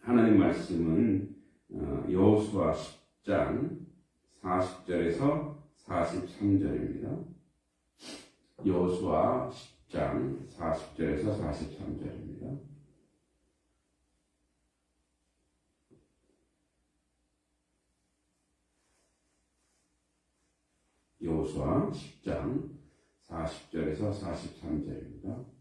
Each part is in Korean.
하나님 말씀은 여호수아 10장 40절에서 43절입니다. 여호수아 10장 40절에서 43절입니다. 여호수아 10장 40절에서 43절입니다.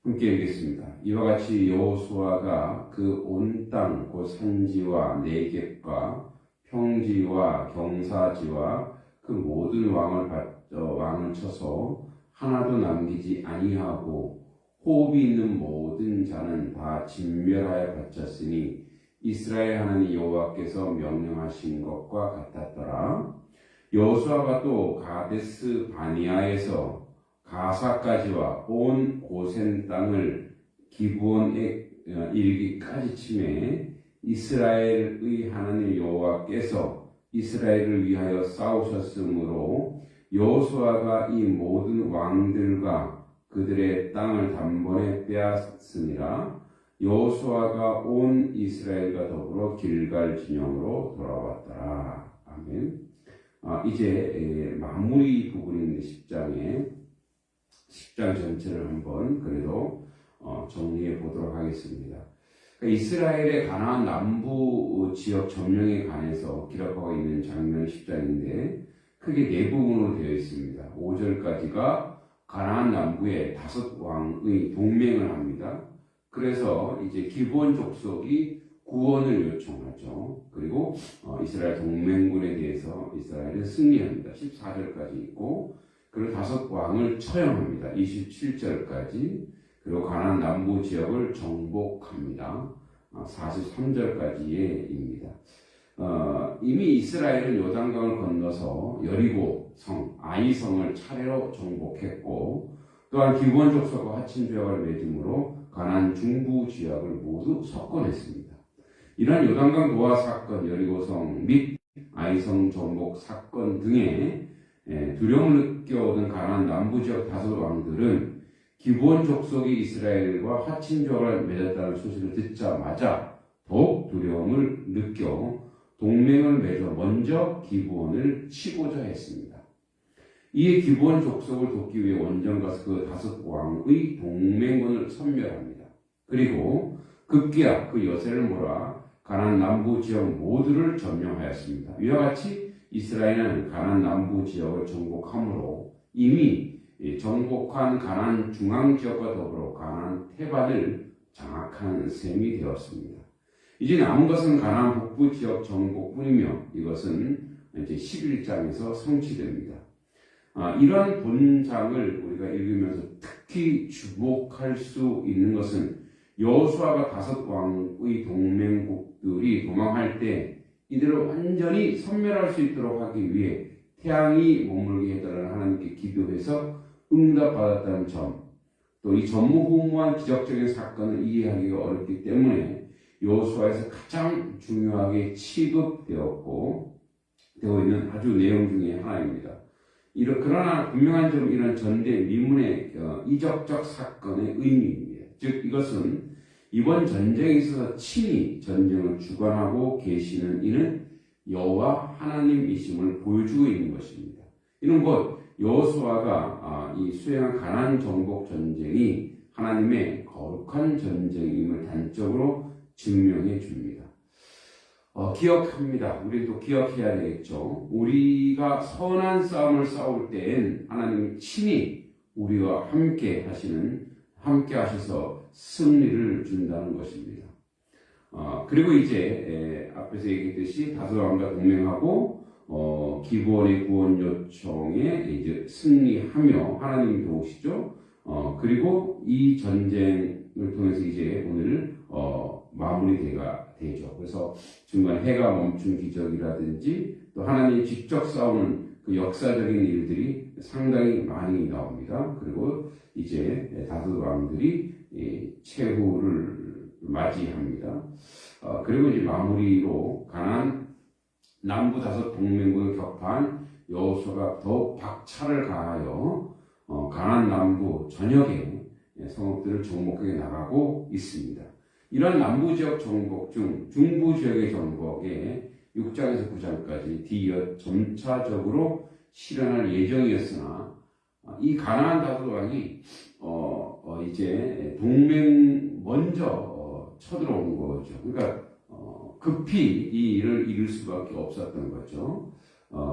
함께 읽겠습니다. 이와 같이 여호수아가 그 온 땅 곧 산지와 네겝과 평지와 경사지와 그 모든 왕을 쳐서 하나도 남기지 아니하고 호흡이 있는 모든 자는 다 진멸하여 바쳤으니 이스라엘 하나님 여호와께서 명령하신 것과 같았더라. 여호수아가 또 가데스 바니아에서 가사까지와 온 고센 땅을 기브온에 이르기까지 치매 이스라엘의 하나님 여호와께서 이스라엘을 위하여 싸우셨으므로 여호수아가 이 모든 왕들과 그들의 땅을 단번에 빼앗으니라. 여호수아가 온 이스라엘과 더불어 길갈 진영으로 돌아왔더라. 아멘. 이제 마무리 부분인 10장 전체를 한번 그래도 정리해 보도록 하겠습니다. 그러니까 이스라엘의 가나안 남부 지역 점령에 관해서 기록하고 있는 장면 10장인데 크게 네 부분으로 되어 있습니다. 5절까지가 가나안 남부의 5왕의 동맹을 합니다. 그래서 이제 기브온 족속이 구원을 요청하죠. 그리고 이스라엘 동맹군에 대해서 이스라엘은 승리합니다. 14절까지 있고 그리고 5왕을 처형합니다. 27절까지. 그리고 가나안 남부 지역을 정복합니다. 43절까지입니다. 이미 이스라엘은 요단강을 건너서 여리고성, 아이성을 차례로 정복했고 또한 기브온 족속과 하친 조약을 맺음으로 가나안 중부 지역을 모두 석권했습니다. 이러한 요단강 노아 사건, 여리고성 및 아이성 정복 사건 등에 두려움을 느껴오던 가나안 남부지역 5왕들은 기브온 족속이 이스라엘과 하친 조약을 맺었다는 소식을 듣자마자 더욱 두려움을 느껴 동맹을 맺어 먼저 기브온을 치고자 했습니다. 이에 기브온 족속을 돕기 위해 원정가서 그 5왕의 동맹군을 섬멸합니다. 그리고 급기야 그 여세를 몰아 가나안 남부 지역 모두를 점령하였습니다. 이와 같이 이스라엘은 가나안 남부 지역을 정복함으로 이미 정복한 가나안 중앙 지역과 더불어 가나안 태반을 장악한 셈이 되었습니다. 이제 남은 것은 가나안 북부 지역 정복뿐이며 이것은 이제 11장에서 성취됩니다. 이러한 본장을 우리가 읽으면서 특히 주목할 수 있는 것은 여호수아가 5왕의 동맹국들이 도망할 때 이들을 완전히 섬멸할 수 있도록 하기 위해 태양이 머물게 해달라는 하나님께 기도해서 응답받았다는 점, 또 이 전무후무한 기적적인 사건을 이해하기가 어렵기 때문에 여호수아에서 가장 중요하게 취급되어 있는 아주 내용 중에 하나입니다. 그러나 분명한 점은 이런 전대 미문의 이적적 사건의 의미입니다. 즉 이것은 이번 전쟁에 있어서 친히 전쟁을 주관하고 계시는 이는 여호와 하나님이심을 보여주고 있는 것입니다. 이는 곧 여호수아가 이 수행한 가나안 정복 전쟁이 하나님의 거룩한 전쟁임을 단적으로 증명해 줍니다. 기억합니다. 우리도 기억해야 되겠죠. 우리가 선한 싸움을 싸울 때엔 하나님이 친히 우리와 함께 하셔서 승리를 준다는 것입니다. 그리고 이제 앞에서 얘기했듯이 5왕과 동맹하고 기브온의 구원 요청에 이제 승리하며 하나님이 도우시죠. 그리고 이 전쟁을 통해서 이제 오늘 마무리가 되죠. 그래서 중간에 해가 멈춘 기적이라든지 또 하나님이 직접 싸우는 그 역사적인 일들이 상당히 많이 나옵니다. 그리고 이제 5왕들이 최후를 맞이합니다. 그리고 이제 마무리로 가나안 남부 5 동맹국을 격파한 여호수아가 더욱 박차를 가하여 가나안 남부 전역의 성읍들을 정복해 나가고 있습니다. 이런 남부 지역 정복 중 중부 지역의 정복에 6장에서 9장까지 뒤이어 점차적으로 실현할 예정이었으나 이 가나안 다섯 왕이 이제 동맹 먼저 쳐들어온 거죠. 그러니까 급히 이 일을 이룰 수밖에 없었던 거죠.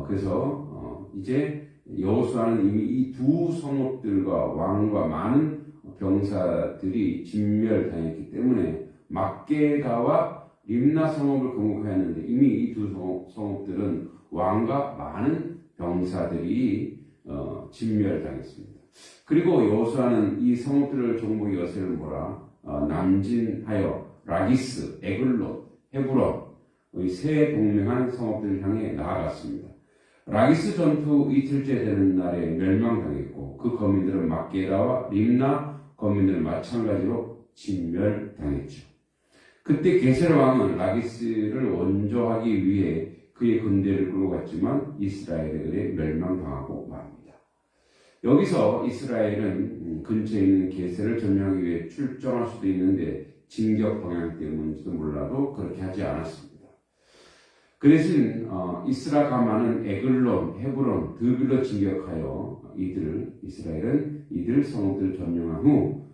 그래서 이제 여호수아는 이미 이 두 성읍들과 왕과 많은 병사들이 진멸당했기 때문에 막게다와 림나 성읍을 공격하였는데 이미 이 두 성읍들은 왕과 많은 병사들이 진멸당했습니다. 그리고 여호수아는 이 성읍들을 정복의 여세를 몰아 남진하여 라기스, 에글론, 헤브론의 세 동맹한 성읍들을 향해 나아갔습니다. 라기스 전투 이틀째 되는 날에 멸망당했고 그 거민들은 막게다와 림나 거민들은 마찬가지로 진멸당했죠. 그때 게셀 왕은 라기스를 원조하기 위해 그의 군대를 끌고 갔지만 이스라엘에 의해 멸망당하고 말합니다. 여기서 이스라엘은 근처에 있는 게셀을 점령하기 위해 출정할 수도 있는데 진격 방향 때문인지도 몰라도 그렇게 하지 않았습니다. 그 대신 이스라가마는 에글론, 헤브론, 드빌로 진격하여 이스라엘은 이들 성읍들을 점령한 후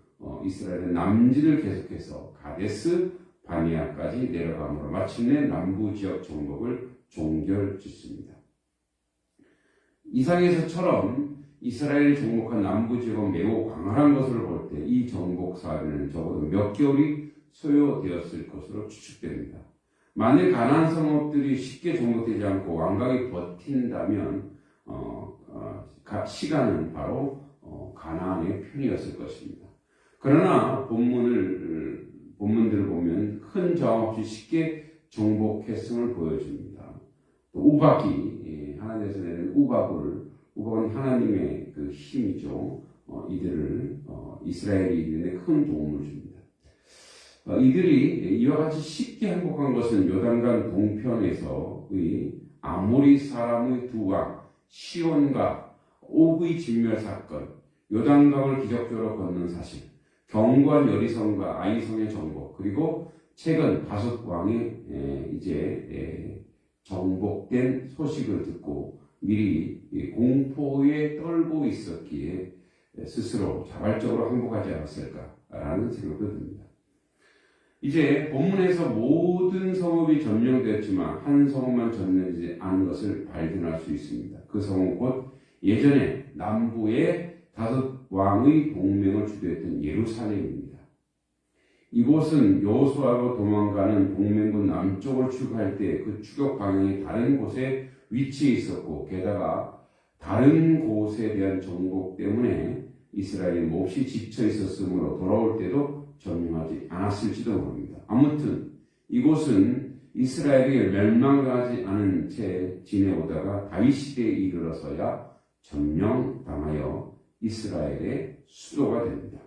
이스라엘은 남진을 계속해서 가데스 바니아까지 내려가므로 마침내 남부 지역 정복을 종결짓습니다. 이상에서처럼 이스라엘이 정복한 남부 지역은 매우 광활한 것으로 볼 때 이 정복 사업에는 적어도 몇 개월이 소요되었을 것으로 추측됩니다. 만일 가나안 성읍들이 쉽게 정복되지 않고 완강히 버틴다면 시간은 바로 가나안의 편이었을 것입니다. 그러나 본문들을 보면 큰 저항 없이 쉽게 정복했음을 보여줍니다. 또 우박이 하나님께서 내는 우박은 하나님의 그 힘이죠. 이들을 이스라엘이 이들에 큰 도움을 줍니다. 이들이 이와 같이 쉽게 행복한 것은 요단강 동편에서의 아모리 사람의 두 왕 시온과 옥의 진멸 사건, 요단강을 기적적으로 건넌 사실, 견고한 여리성과 아이성의 정복, 그리고 최근 다섯 왕이 이제 정복된 소식을 듣고 미리 공포에 떨고 있었기에 스스로 자발적으로 항복하지 않았을까라는 생각도 듭니다. 이제 본문에서 모든 성읍이 점령되었지만 한 성읍만 점령되지 않은 것을 발견할 수 있습니다. 그 성읍은 곧 예전에 남부의 다섯 왕의 동맹을 주도했던 예루살렘입니다. 이곳은 여호수아로 도망가는 동맹군 남쪽을 추격할 때 그 추격 방향이 다른 곳에 위치해 있었고 게다가 다른 곳에 대한 정복 때문에 이스라엘이 몹시 지쳐 있었으므로 돌아올 때도 점령하지 않았을지도 모릅니다. 아무튼 이곳은 이스라엘이 멸망하지 않은 채 지내오다가 다윗 시대에 이르러서야 점령당하여 이스라엘의 수도가 됩니다.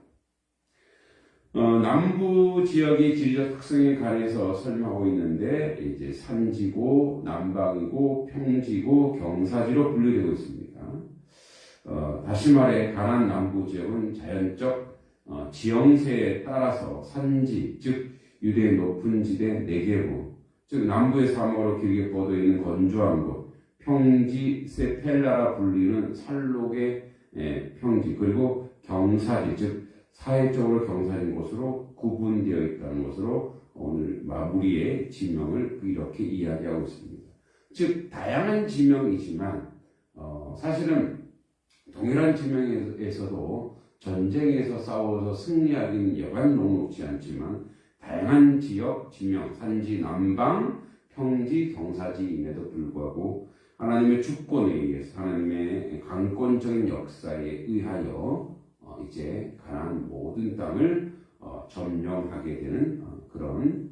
남부 지역의 지리적 특성에 관해서 설명하고 있는데 이제 산지고 남방이고 평지고 경사지로 분류되고 있습니다. 다시 말해 가나안 남부 지역은 자연적 지형세에 따라서 산지, 즉 유대의 높은 지대 네게부, 즉 남부의 사막으로 길게 뻗어 있는 건조한 곳, 평지 세펠라라 불리는 살록의 평지, 그리고 경사지, 즉 사회적으로 경사진 곳으로 구분되어 있다는 것으로 오늘 마무리의 지명을 이렇게 이야기하고 있습니다. 즉 다양한 지명이지만 사실은 동일한 지명에서도 전쟁에서 싸워서 승리하기는 여간 녹록지 않지만 다양한 지역, 지명, 산지, 남방, 평지, 경사지임에도 불구하고 하나님의 주권에 의해서 하나님의 강권적인 역사에 의하여 이제 가나안 모든 땅을 점령하게 되는 그런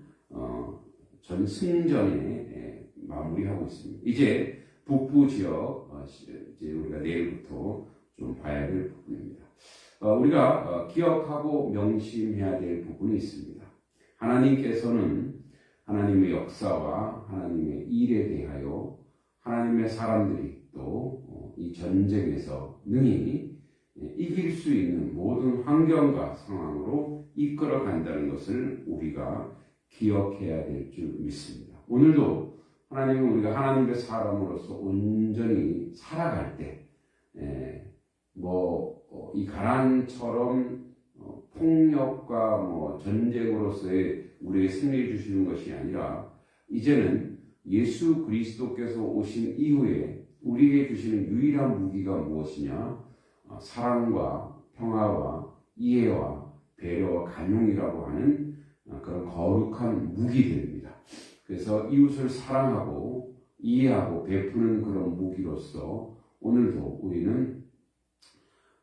전승전에 마무리하고 있습니다. 이제 북부 지역 이제 우리가 내일부터 좀 봐야 될 부분입니다. 우리가 기억하고 명심해야 될 부분이 있습니다. 하나님께서는 하나님의 역사와 하나님의 일에 대하여 하나님의 사람들이 또 이 전쟁에서 능히 이길 수 있는 모든 환경과 상황으로 이끌어 간다는 것을 우리가 기억해야 될 줄 믿습니다. 오늘도 하나님은 우리가 하나님의 사람으로서 온전히 살아갈 때, 이 가난처럼 폭력과 전쟁으로서의 우리에게 승리해 주시는 것이 아니라 이제는 예수 그리스도께서 오신 이후에 우리에게 주시는 유일한 무기가 무엇이냐? 사랑과 평화와 이해와 배려와 간용이라고 하는 그런 거룩한 무기들입니다. 그래서 이웃을 사랑하고 이해하고 베푸는 그런 무기로서 오늘도 우리는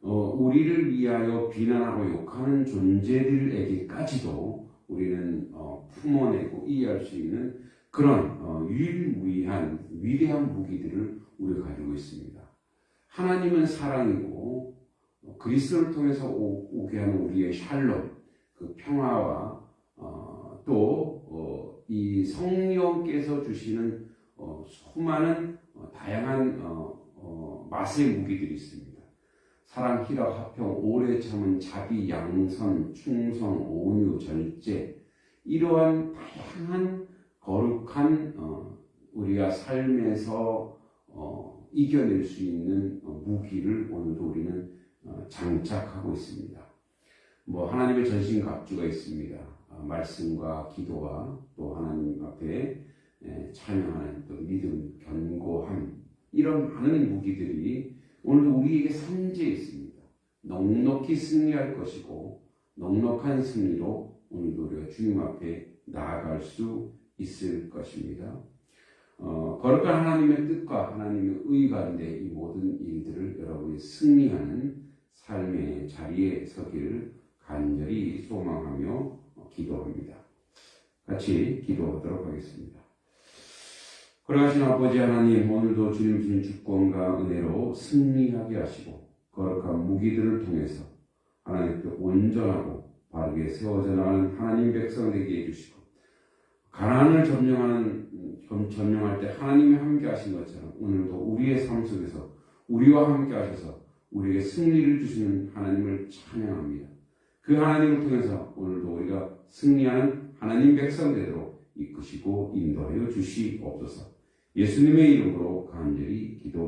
우리를 위하여 비난하고 욕하는 존재들에게까지도 우리는 품어내고 이해할 수 있는 그런 유일무이한 위대한 무기들을 우리가 가지고 있습니다. 하나님은 사랑이고 그리스도를 통해서 오게 하는 우리의 샬롬, 그 평화와 또 이 성령께서 주시는 수많은 다양한 맛의 무기들이 있습니다. 사랑, 희락, 화평, 오래 참은 자비, 양선, 충성, 온유, 절제, 이러한 다양한 거룩한 우리가 삶에서 이겨낼 수 있는 무기를 오늘도 우리는 장착하고 있습니다. 하나님의 전신갑주가 있습니다. 말씀과 기도와 또 하나님 앞에 찬양하는 또 믿음, 견고함, 이런 많은 무기들이 오늘도 우리에게 산재해 있습니다. 넉넉히 승리할 것이고 넉넉한 승리로 오늘도 우리가 주님 앞에 나아갈 수 있을 것입니다. 거룩한 하나님의 뜻과 하나님의 의 가운데 이 모든 일들을 여러분이 승리하는 삶의 자리에 서기를 간절히 소망하며 기도합니다. 같이 기도하도록 하겠습니다. 거룩하신 아버지 하나님, 오늘도 주님 주신 주권과 은혜로 승리하게 하시고 거룩한 무기들을 통해서 하나님께 온전하고 바르게 세워져 나가는 하나님 백성 되게 해주시고 가난을 점령할 때 하나님이 함께 하신 것처럼 오늘도 우리의 삶 속에서 우리와 함께 하셔서 우리에게 승리를 주시는 하나님을 찬양합니다. 그 하나님을 통해서 오늘도 우리가 승리하는 하나님 백성대로 이끄시고 인도하여 주시옵소서. 예수님의 이름으로 간절히 기도